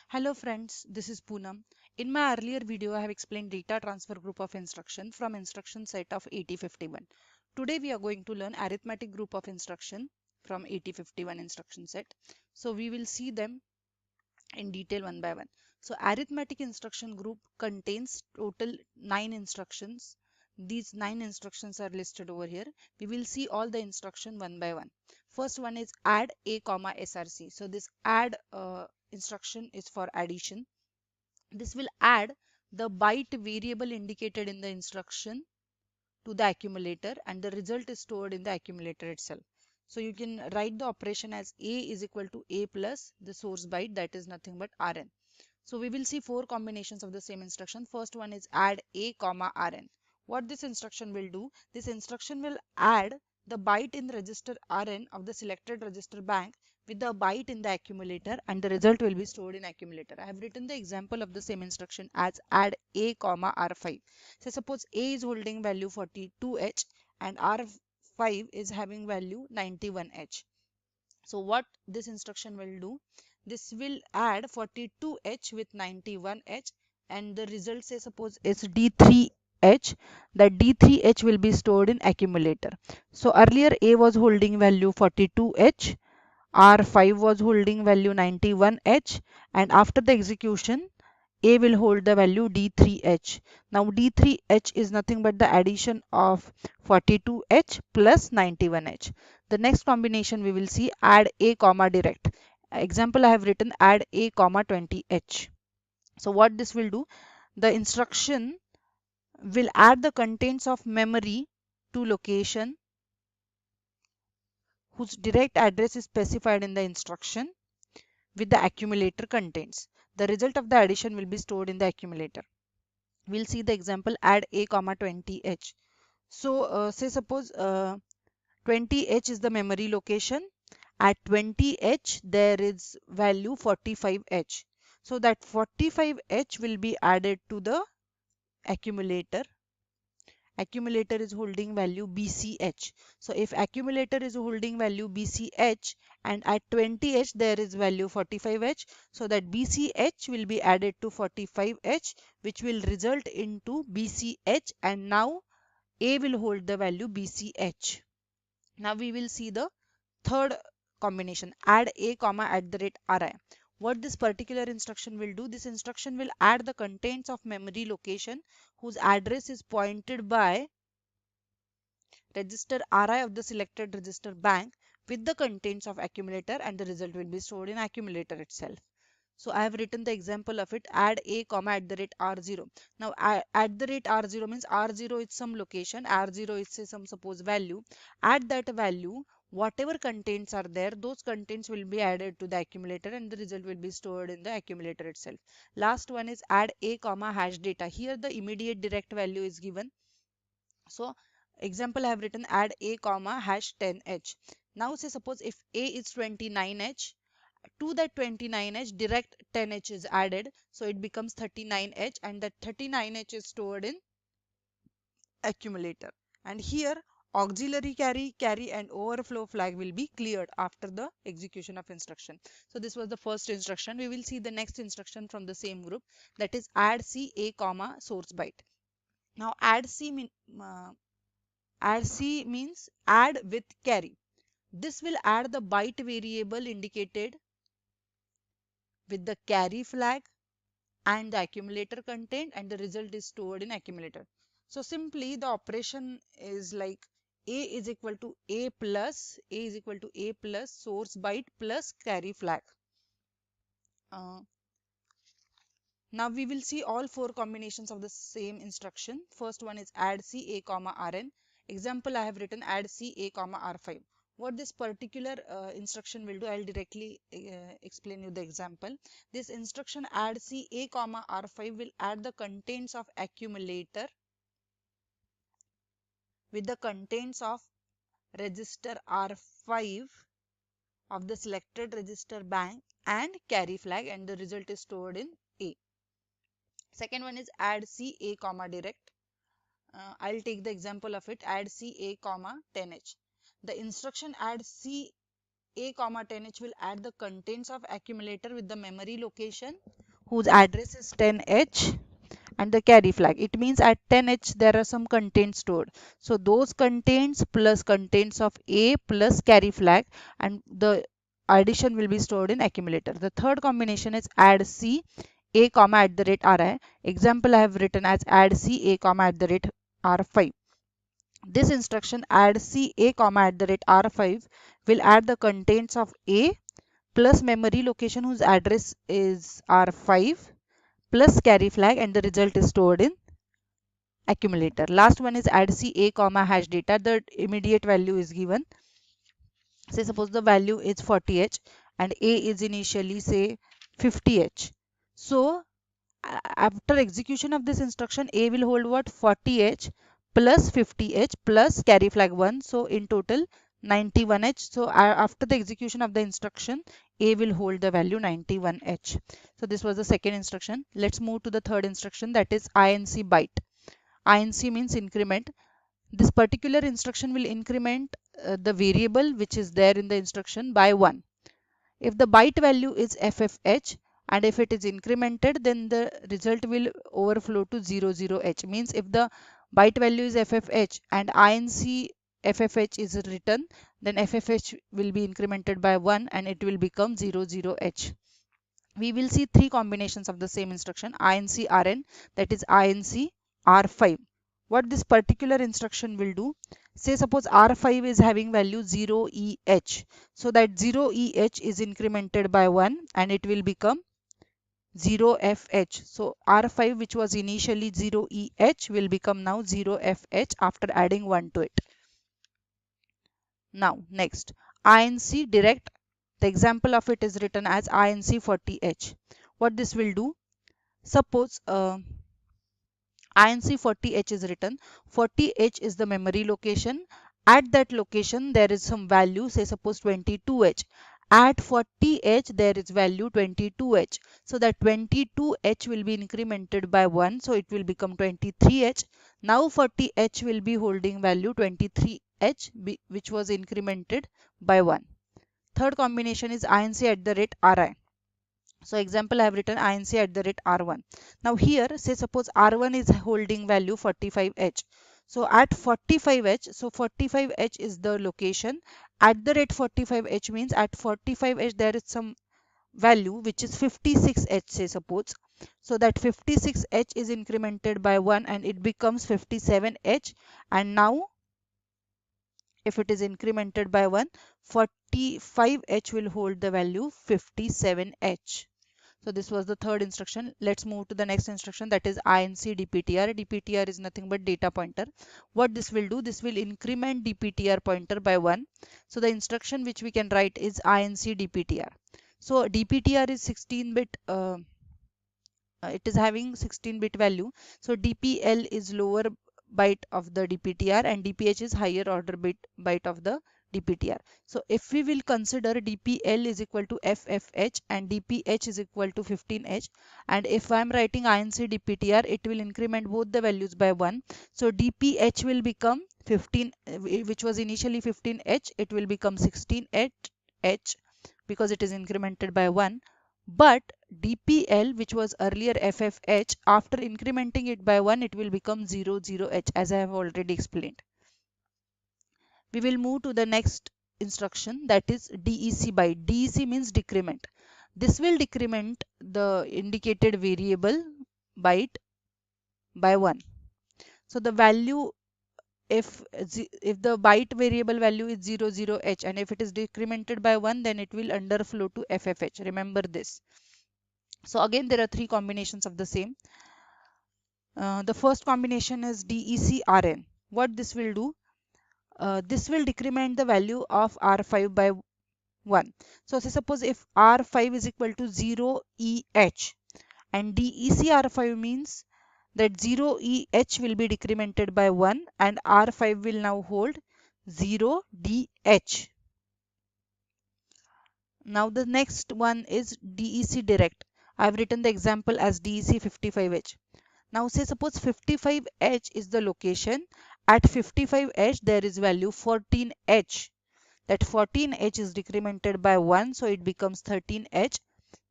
Hello friends, this is Poonam. In my earlier video, I have explained data transfer group of instruction from instruction set of 8051. Today we are going to learn arithmetic group of instruction from 8051 instruction set. So we will see them in detail one by one. So arithmetic instruction group contains total 9 instructions. These 9 instructions are listed over here. We will see all the instruction one by one. First one is add a comma src. So this add instruction is for addition. This will add the byte variable indicated in the instruction to the accumulator, and the result is stored in the accumulator itself. So you can write the operation as a is equal to a plus the source byte, that is nothing but rn. So we will see 4 combinations of the same instruction. First one is add a comma rn. What this instruction will do, this instruction will add the byte in the register rn of the selected register bank with the byte in the accumulator, and the result will be stored in accumulator. I have written the example of the same instruction as add a comma r5. So suppose a is holding value 42h and r5 is having value 91h. So what this instruction will do, this will add 42h with 91h, and the result, say suppose is d3h. That d3h will be stored in accumulator. So earlier a was holding value 42h, r5 was holding value 91h, and after the execution a will hold the value d3h. Now d3h is nothing but the addition of 42h plus 91h. The next combination we will see add a comma direct. Example I have written add a comma 20h. So what this will do, the instruction will add the contents of memory to location whose direct address is specified in the instruction with the accumulator contents. The result of the addition will be stored in the accumulator. We'll see the example add a comma 20h. So say suppose 20h is the memory location. At 20h there is value 45h. So that 45h will be added to the accumulator. Accumulator is holding value bch. So if accumulator is holding value bch and at 20h there is value 45h, so that bch will be added to 45h, which will result into bch, and now a will hold the value bch. Now we will see the third combination, add a comma at the rate ri. What this particular instruction will do, this instruction will add the contents of memory location whose address is pointed by register ri of the selected register bank with the contents of accumulator, and the result will be stored in accumulator itself. So I have written the example of it, add a comma at the rate r0. Now at the rate r0 means r0 is some location, r0 is say some suppose value. At that value, whatever contents are there, those contents will be added to the accumulator, and the result will be stored in the accumulator itself. Last one is add a comma hash data. Here the immediate direct value is given. So example I have written add a comma hash 10h. Now say suppose if a is 29h, to that 29h direct 10h is added, so it becomes 39h, and that 39h is stored in accumulator. And here auxiliary carry and overflow flag will be cleared after the execution of instruction. So this was the first instruction. We will see the next instruction from the same group, that is add c a comma source byte. Now add c means add with carry. This will add the byte variable indicated with the carry flag and the accumulator content, and the result is stored in accumulator. So simply the operation is like a is equal to a plus source byte plus carry flag. Now we will see all 4 combinations of the same instruction. First one is add c a comma rn. Example I have written add c a comma r5. What this particular instruction will do, I'll directly explain you the example. This instruction add c a comma r5 will add the contents of accumulator with the contents of register r5 of the selected register bank and carry flag, and the result is stored in a. Second one is add c a comma direct. I'll take the example of it, add c a comma 10h. The instruction add c A comma 10H will add the contents of accumulator with the memory location whose address is 10H and the carry flag. It means at 10H there are some contents stored. So those contents plus contents of A plus carry flag, and the addition will be stored in accumulator. The third combination is add C A comma at the rate RI. Example I have written as add C A comma at the rate R5. This instruction add C A comma at the rate R5 will add the contents of A plus memory location whose address is R5 plus carry flag, and the result is stored in accumulator. Last one is add C A comma hash data. The immediate value is given. Say suppose the value is 40H and A is initially say 50H. So after execution of this instruction, A will hold what? 40H plus 50H plus carry flag 1. So in total 91H. So after the execution of the instruction, A will hold the value 91H. So this was the second instruction. Let's move to the third instruction, that is INC byte. INC means increment. This particular instruction will increment the variable which is there in the instruction by 1. If the byte value is FFH and if it is incremented, then the result will overflow to 00H. Means if the byte value is FFH and INC FFH is written, then FFH will be incremented by 1 and it will become 00H. We will see three combinations of the same instruction: INC RN, that is INC R5. What this particular instruction will do, say suppose R5 is having value 0EH. So that 0EH is incremented by 1 and it will become 0FH. So R5 which was initially 0EH will become now 0FH after adding 1 to it. Now next, INC direct. The example of it is written as INC 40H. What this will do, suppose INC 40H is written. 40H is the memory location. At that location there is some value, say suppose 22H. At 40H there is value 22H. So that 22H will be incremented by 1. So it will become 23H. Now 40H will be holding value 23H which was incremented by 1. Third combination is INC at the rate RI. So example I have written INC at the rate R1. Now here say suppose R1 is holding value 45H. So at 45H, so 45H is the location. At the rate 45H means at 45H there is some value which is 56H, say suppose. So that 56H is incremented by 1 and it becomes 57H. And now if it is incremented by 1, 45H will hold the value 57H. So this was the third instruction. Let's move to the next instruction, that is INC DPTR. DPTR is nothing but data pointer. What this will do, this will increment DPTR pointer by 1. So the instruction which we can write is INC DPTR. So DPTR is 16-bit, it is having 16-bit value. So DPL is lower byte of the DPTR and DPH is higher order byte of the DPTR. So if we will consider DPL is equal to FFH and DPH is equal to 15H, and if I am writing INC DPTR, it will increment both the values by 1. So DPH will become 15, which was initially 15H, it will become 16H because it is incremented by 1. But DPL, which was earlier FFH, after incrementing it by 1, it will become 00H, as I have already explained. We will move to the next instruction, that is DEC byte. DEC means decrement. This will decrement the indicated variable byte by 1. So the value, if the byte variable value is 00H and if it is decremented by 1, then it will underflow to FFH. Remember this. So again there are three combinations of the same. The first combination is DEC-RN. What this will do? This will decrement the value of R5 by 1. So say suppose if R5 is equal to 0EH and DEC-R5 means that 0EH will be decremented by 1 and R5 will now hold 0DH. Now the next one is DEC direct. I have written the example as DEC 55H. Now say suppose 55H is the location. At 55H there is value 14H. That 14h is decremented by 1, so it becomes 13h.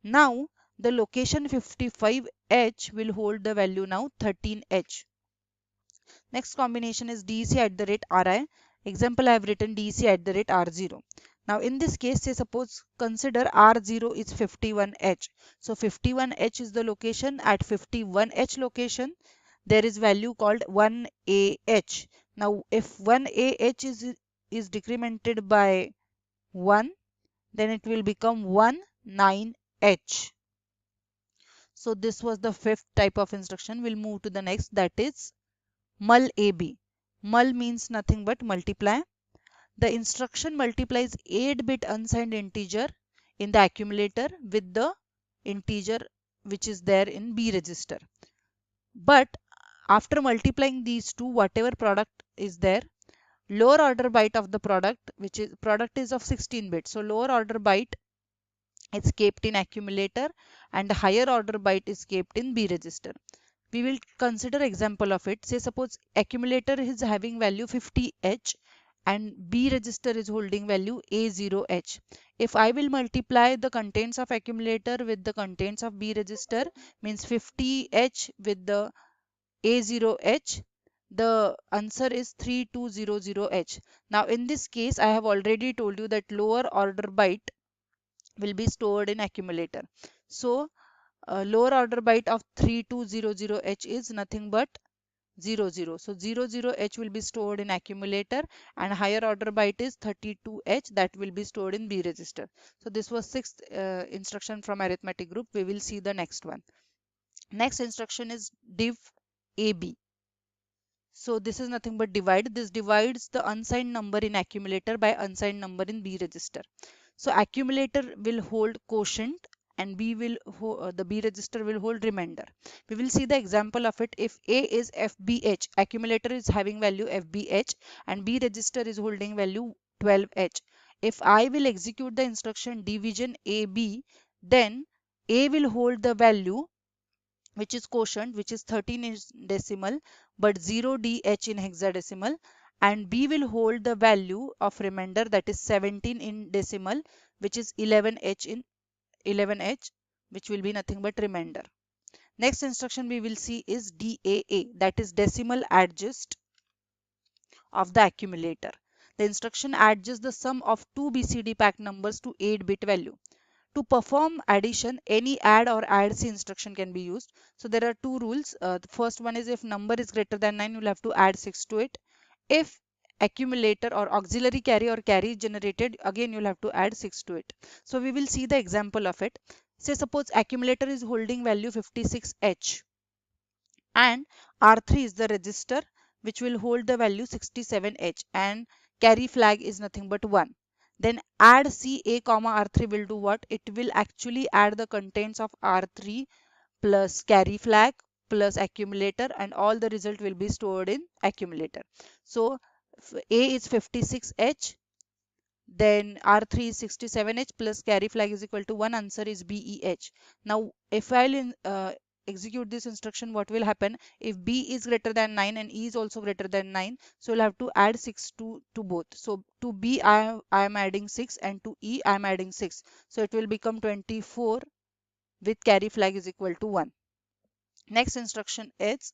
Now the location 55h will hold the value now 13h. Next combination is dec at the rate ri. Example, I have written dec at the rate r0. Now in this case, say suppose consider r0 is 51h. So 51h is the location. At 51h location there is value called 1ah. Now if 1ah is decremented by 1, then it will become 19h. So this was the fifth type of instruction. We'll move to the next, that is mul AB. Mul means nothing but multiply. The instruction multiplies 8-bit unsigned integer in the accumulator with the integer which is there in B register. But after multiplying these two, whatever product is there, lower order byte of the product, which is product is of 16 bits. So lower order byte is kept in accumulator and the higher order byte is kept in B register. We will consider example of it. Say suppose accumulator is having value 50h and B register is holding value A0h. If I will multiply the contents of accumulator with the contents of B register, means 50h with the A0h, the answer is 3200h. Now in this case, I have already told you that lower order byte will be stored in accumulator. So lower order byte of 3200h is nothing but 00. So 00h will be stored in accumulator and higher order byte is 32h, that will be stored in B register. So this was sixth instruction from arithmetic group. We will see the next one. Next instruction is div AB. So this is nothing but divide. This divides the unsigned number in accumulator by unsigned number in B register. So accumulator will hold quotient and the B register will hold remainder. We will see the example of it. If A is FBH, accumulator is having value FBH and B register is holding value 12H. If I will execute the instruction division AB, then A will hold the value which is quotient, which is 13 in decimal but 0DH in hexadecimal, and B will hold the value of remainder, that is 17 in decimal, which is 11H in 11H, which will be nothing but remainder. Next instruction we will see is DAA, that is decimal adjust of the accumulator. The instruction adjusts the sum of two BCD pack numbers to 8-bit value. To perform addition, any add or add-c instruction can be used. So there are two rules. The first one is if number is greater than 9, you'll have to add 6 to it. If accumulator or auxiliary carry or carry is generated, again you'll have to add 6 to it. So we will see the example of it. Say suppose accumulator is holding value 56H and R3 is the register which will hold the value 67H and carry flag is nothing but 1. Then add CA comma R3 will do what? It will actually add the contents of R3 plus carry flag plus accumulator and all the result will be stored in accumulator. So A is 56H, then R3 is 67H plus carry flag is equal to 1. Answer is BEH. Now if I'll execute this instruction, what will happen? If B is greater than 9 and E is also greater than 9, so you'll have to add 6 to both. So to B I am adding 6 and to E I am adding 6. So it will become 24 with carry flag is equal to 1. Next instruction is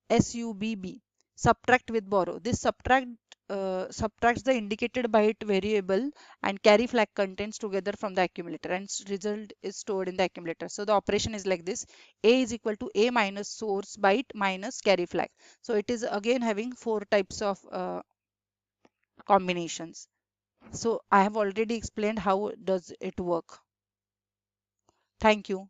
SUBB, subtract with borrow. This subtracts the indicated byte variable and carry flag contents together from the accumulator and result is stored in the accumulator. So the operation is like this: A is equal to A minus source byte minus carry flag. So it is again having 4 types of combinations. So I have already explained how does it work. Thank you.